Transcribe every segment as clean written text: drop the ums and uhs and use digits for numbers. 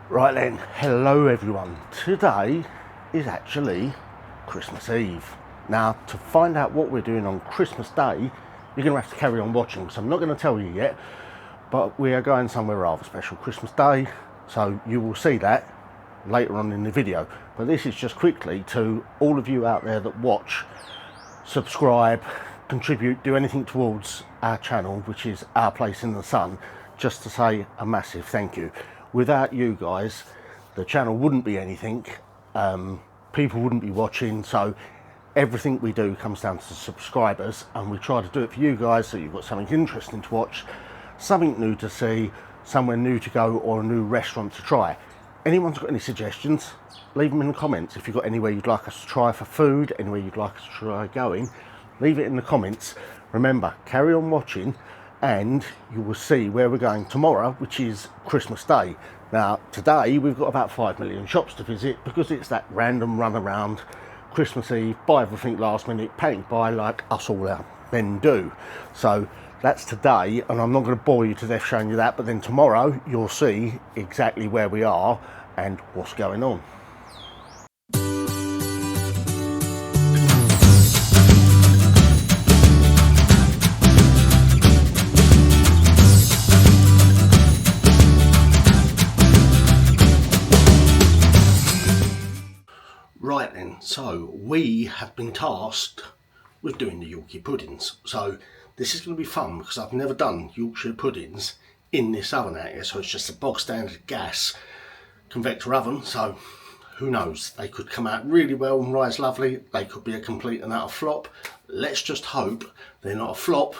Right then, hello everyone. Today is actually Christmas Eve. Now, to find out what we're doing on Christmas Day, you're going to have to carry on watching, because I'm not going to tell you yet, but we are going somewhere rather special Christmas Day, so you will see that later on in the video. But this is just quickly to all of you out there that watch, subscribe, contribute, do anything towards our channel, which is Our Place in the Sun, just to say a massive thank you. Without you guys, the channel wouldn't be anything, people wouldn't be watching, so everything we do comes down to subscribers, and we try to do it for you guys so you've got something interesting to watch, something new to see, somewhere new to go, or a new restaurant to try. Anyone's got any suggestions, leave them in the comments. If you've got anywhere you'd like us to try for food, anywhere you'd like us to try going, leave it in the comments. Remember, carry on watching and you will see where we're going tomorrow, which is Christmas Day. Now, today we've got about 5 million shops to visit because it's that random run around Christmas Eve, buy everything last minute, panic buy like us all our men do. So that's today, and I'm not going to bore you to death showing you that, but then tomorrow you'll see exactly where we are and what's going on. Right then, so we have been tasked with doing the Yorkshire Puddings. So this is going to be fun because I've never done Yorkshire Puddings in this oven out here. So it's just a bog standard gas convector oven. So who knows, they could come out really well and rise lovely. They could be a complete and utter flop. Let's just hope they're not a flop,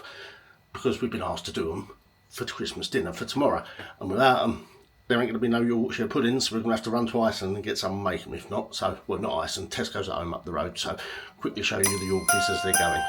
because we've been asked to do them for Christmas dinner for tomorrow. And without them, there ain't going to be no Yorkshire puddings, so we're going to have to run to Iceland and get some and make them if not. So, well, not Iceland, Tesco's at home up the road. So, quickly show you the Yorkies as they're going.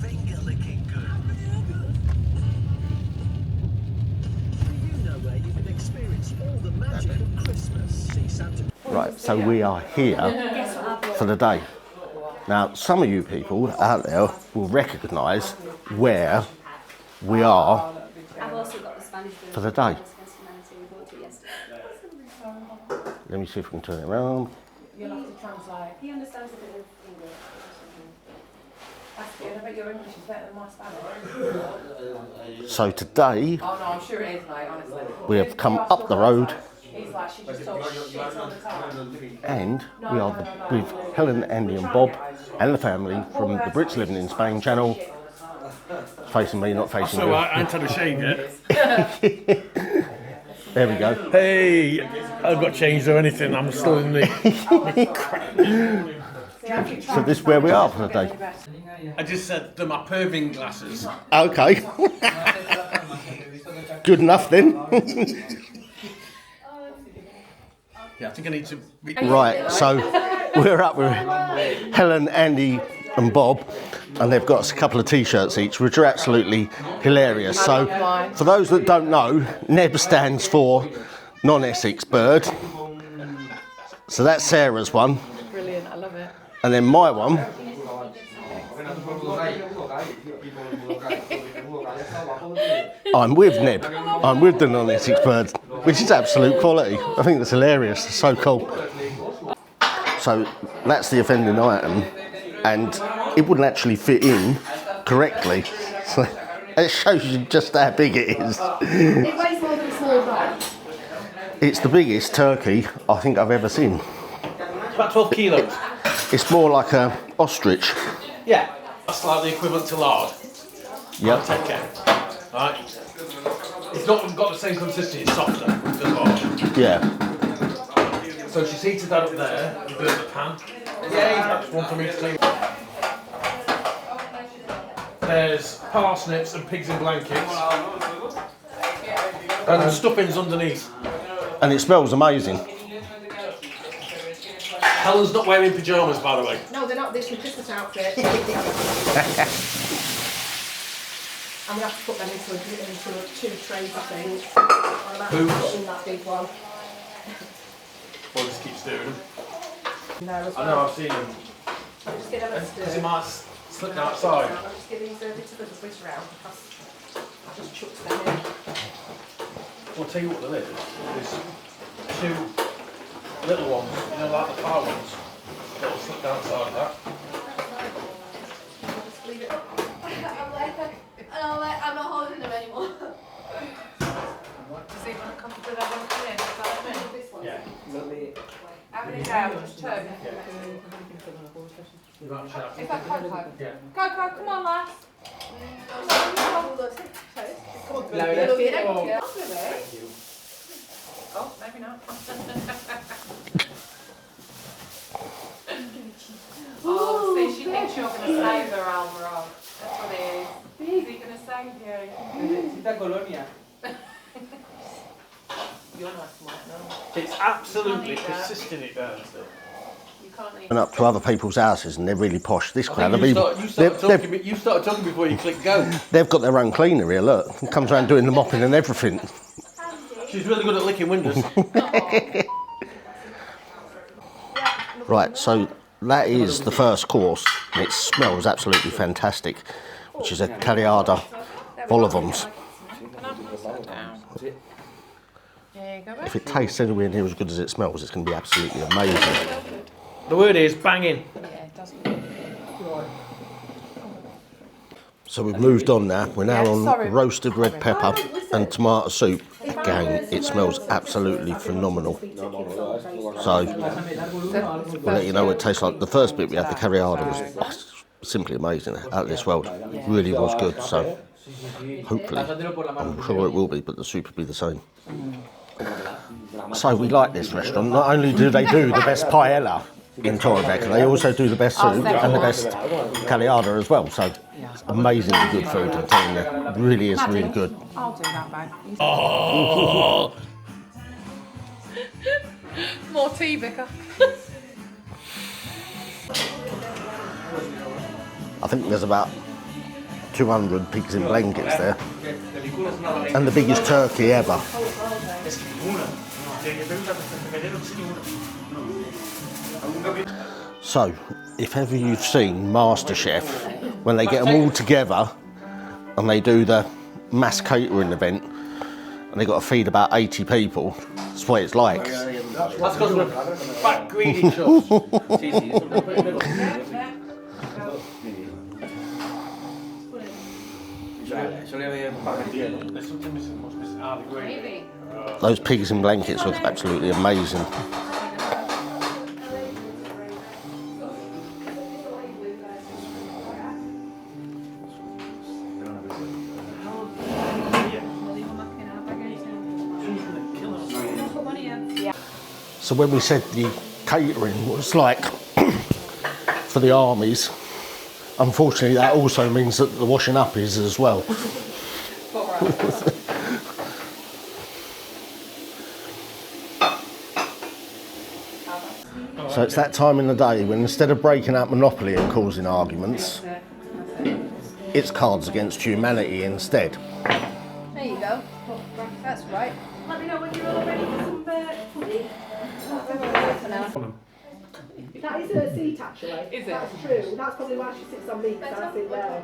finger licking good. Do you know where you can experience all the magic of Christmas? See Santa. Right, so we are here for the day. Now, some of you people out there will recognise where we are for the day. Let me see if we can turn it around. You'll have to translate. He understands a bit of English. That's good. I bet your English is better than my Spanish. So today, Oh no, I'm sure it is, mate, honestly. we have come up the road He's like, she just talks shit all the time. and we are with Helen, Andy and Bob and the family from the Brits Living in Spain channel. Facing me, not facing you. I ain't had a shave yet. There we go. Hey, I've got changed or anything. I'm still in the. So this is where we are for the day. I just said they're my perving glasses. Okay. Good enough then. Yeah, I think I need to. Right, so we're up with Helen, Andy and Bob, and they've got us a couple of t-shirts each, which are absolutely hilarious. So for those that don't know, NEB stands for non-Essex bird. So that's Sarah's one. Brilliant, I love it. And then my one, I'm with Neb. I'm with the non-Essex bird, which is absolute quality. I think that's hilarious. It's so cool. So that's the offending item, and it wouldn't actually fit in correctly. So it shows you just how big it is. It weighs more than a small dog. It's the biggest turkey I think I've ever seen. It's about 12 kilos. It's more like a ostrich. Yeah. That's like the equivalent to lard. Yep. 10k. Right. It's not got the same consistency, it's softer than lard. Yeah. So she's heated that up there, you burn the pan. Yeah, that's one for me to take. There's parsnips and pigs in blankets. And the stuffing's underneath. And it smells amazing. Helen's not wearing pyjamas, by the way. No, they're not. This is a Christmas outfit. I'm going to have to put them into 2 trays, I think. Who? In that big one. Or just keep stirring them. No, as I well. know, I've seen them. I'm just going to have a Because stir. it might slip outside. I'm just giving these a bit of a switch around because I just chucked them in. I'll tell you what there is. There's 2 little ones, you know, like the far ones. That'll slip outside of that. Just leave it. I'm not holding them anymore. Does anyone come to that one clear? Is that what this one? Yeah. How many down? Just 2. Is that Coco? Yeah. Coco, come on, lass. Oh, maybe not. Oh, see, she thinks you're going to save her, Alvaro. That's what it is. Is he going to save you? Necesita colonia. You're not smart, no. It's absolutely persistent, it burns it. You can't eat. Went up to other people's houses and they're really posh. This crowd of You people, started talking before you clicked go. they've got their own cleaner here. Look, it comes around doing the mopping and everything. She's really good at licking windows. Right, so that is the first course. And it smells absolutely fantastic, which is a carriada vol au vents. If it tastes anywhere near as good as it smells, it's going to be absolutely amazing. The word is banging. So we've moved on now. We're now on roasted red pepper and tomato soup. Again, it smells absolutely phenomenal. So we'll let you know what it tastes like. The first bit we had, the carriada, was simply amazing, out of this world. It really was good. So hopefully, I'm sure it will be, but the soup will be the same. So we like this restaurant. Not only do they do the best paella in Torrebecca, they also do the best soup and the best carriada as well. So it's amazingly good food, I'm telling you. It really is really good. I'll do that, babe. Oh! More tea, Vicar. I think there's about 200 pigs in blankets there. And the biggest turkey ever. So, if ever you've seen MasterChef, when they get them all together and they do the mass catering event and they've got to feed about 80 people, that's what it's like. That's because we're fat, greedy chuffs. Those pigs in blankets look absolutely amazing. So when we said the catering was like for the armies, unfortunately that also means that the washing up is as well. So it's that time in the day when instead of breaking out Monopoly and causing arguments, it's Cards Against Humanity instead. There you go. That's right. Let me know when you're all ready for some pudding. That is her seat actually. Is it? That's true. That's probably why she sits on me, because I sit there.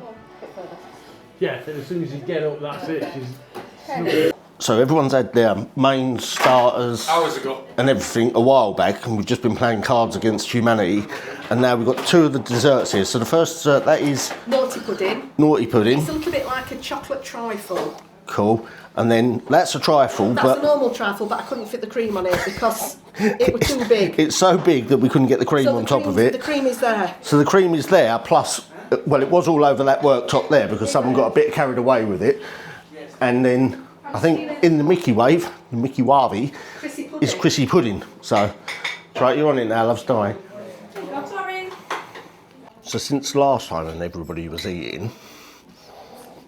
Yeah, as soon as you get up, that's it. She's... So everyone's had their main starters Hours ago. and everything a while back, and we've just been playing Cards Against Humanity, and now we've got two of the desserts here. So the first dessert, that is Naughty pudding. Naughty Pudding. It's a little bit like a chocolate trifle. Cool. And then that's a trifle, That's but a normal trifle, but I couldn't fit the cream on it because it was too big. it's so big that we couldn't get the cream So on the top of The it. cream is there. So the cream is there, plus, well, it was all over that worktop there because someone got a bit carried away with it. And then I think in the Mickey Wave, the Mickey Wavy, Chrissy pudding. is Chrissy Pudding. So, that's right, you're on it now, love's dying. I'm sorry. So since last time and everybody was eating,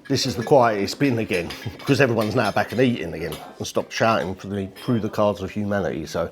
this is the quietest it's been again because everyone's now back and eating again and stopped shouting through the Cards of Humanity. So